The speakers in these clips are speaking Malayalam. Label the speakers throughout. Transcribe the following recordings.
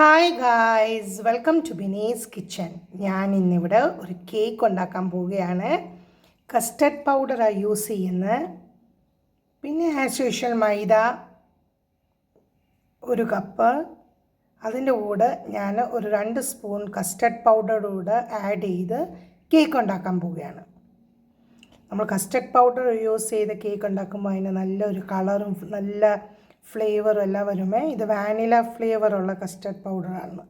Speaker 1: Hi guys, welcome to Bini's kitchen. ഞാൻ ഇന്നിവിടെ ഒരു കേക്ക് ഉണ്ടാക്കാൻ പോവുകയാണ്. കസ്റ്റർഡ് പൗഡറാണ് യൂസ് ചെയ്യുന്നത്. പിന്നെ ആസ് യൂഷ്വൽ മൈദ 1 കപ്പ്. അതിൻ്റെ കൂടെ ഞാൻ ഒരു 2 സ്പൂൺ കസ്റ്റർഡ് പൗഡറുടെ കൂടെ ആഡ് ചെയ്ത് കേക്ക് ഉണ്ടാക്കാൻ പോവുകയാണ്. നമ്മൾ കസ്റ്റർഡ് പൗഡർ യൂസ് ചെയ്ത് കേക്ക് ഉണ്ടാക്കുമ്പോൾ അതിന് നല്ലൊരു കളറും നല്ല ഫ്ലേവറും എല്ലാം വരുമേ. ഇത് വാനില ഫ്ലേവറുള്ള കസ്റ്റർഡ് പൗഡറാണ്.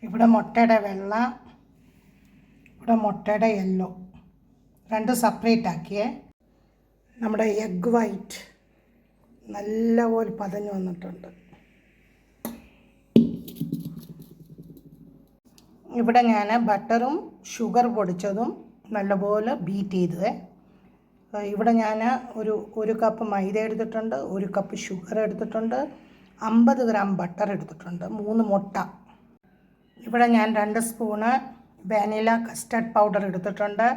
Speaker 1: ഇവിടെ മുട്ടയുടെ വെള്ള, ഇവിടെ മുട്ടയുടെ യെല്ലോ, 2 സെപ്പറേറ്റ് ആക്കിയേ. നമ്മുടെ എഗ് വൈറ്റ് നല്ലപോലെ പതഞ്ഞ് വന്നിട്ടുണ്ട്. ഇവിടെ ഞാൻ ബട്ടറും ഷുഗർ പൊടിച്ചതും നല്ലപോലെ ബീറ്റ് ചെയ്തേ. ഇവിടെ ഞാൻ ഒരു കപ്പ് മൈദ എടുത്തിട്ടുണ്ട്, 1 കപ്പ് ഷുഗർ എടുത്തിട്ടുണ്ട്, 50 ഗ്രാം ബട്ടർ എടുത്തിട്ടുണ്ട്, 3 മുട്ട. ഇവിടെ ഞാൻ 2 സ്പൂണ് വാനില കസ്റ്റർഡ് പൗഡർ എടുത്തിട്ടുണ്ട്,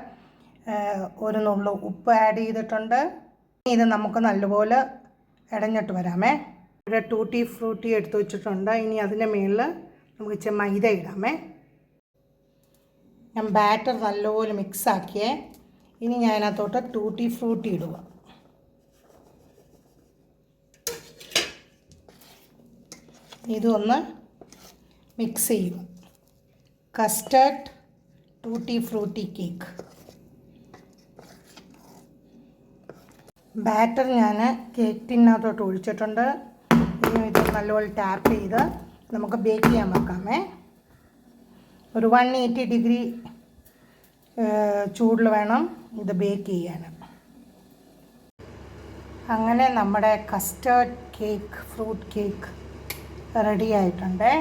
Speaker 1: 1 നുള്ളു ഉപ്പ് ആഡ് ചെയ്തിട്ടുണ്ട്. ഇത് നമുക്ക് നല്ലപോലെ ഇടഞ്ഞിട്ട് വരാമേ. ഇവിടെ ടൂട്ടി ഫ്രൂട്ടി എടുത്ത് വെച്ചിട്ടുണ്ട്. ഇനി അതിൻ്റെ മുകളിൽ നമുക്ക് ഇച്ചിരി മൈദ ഇടാമേ. ഞാൻ ബാറ്റർ നല്ലപോലെ മിക്സാക്കിയേ. ഇനി ഞാൻ അതിനകത്തോട്ട് ടൂട്ടി ഫ്രൂട്ടി ഇടുക. ഇതൊന്ന് മിക്സ് ചെയ്യുക. Custard tutti Frooti cake batter ഞാൻ കേക്ക് ടിന്നകത്തോട്ട് ഒഴിച്ചിട്ടുണ്ട്. ഇനി ഇത് നല്ലപോലെ ടാപ്പ് ചെയ്ത് നമുക്ക് ബേക്ക് ചെയ്യാൻ വെക്കാമേ. ഒരു 180 ഡിഗ്രി ചൂടിൽ വേണം ഇത് ബേക്ക് ചെയ്യാൻ. അങ്ങനെ നമ്മുടെ custard cake, fruit cake ready ആയിട്ടുണ്ട്.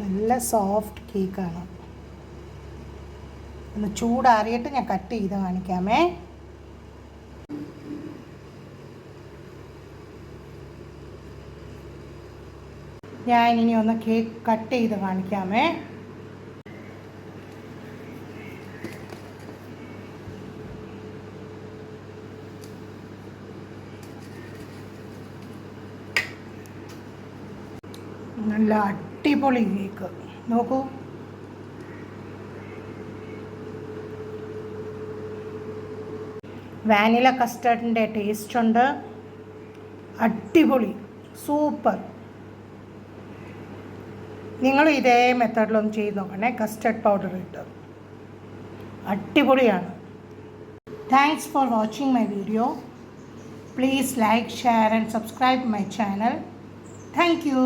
Speaker 1: നല്ല സോഫ്റ്റ് കേക്കാണ്. ഒന്ന് ചൂടാറിയിട്ട് ഞാൻ കട്ട് ചെയ്ത് കാണിക്കാമേ. ഞാൻ ഇനി ഒന്ന് കേക്ക് കട്ട് ചെയ്ത് കാണിക്കാമേ. നല്ല അടിപൊളി കേക്ക് നോക്കൂ. വാനില കസ്റ്റർഡിൻ്റെ ടേസ്റ്റ് ഉണ്ട്. അടിപൊളി, സൂപ്പർ. നിങ്ങൾ ഇതേ മെത്തേഡിലൊന്നും ചെയ്ത് നോക്കണേ. കസ്റ്റർഡ് പൗഡർ ഇട്ട് അടിപൊളിയാണ്. Thanks for watching my video. Please like, share and subscribe my channel. Thank you.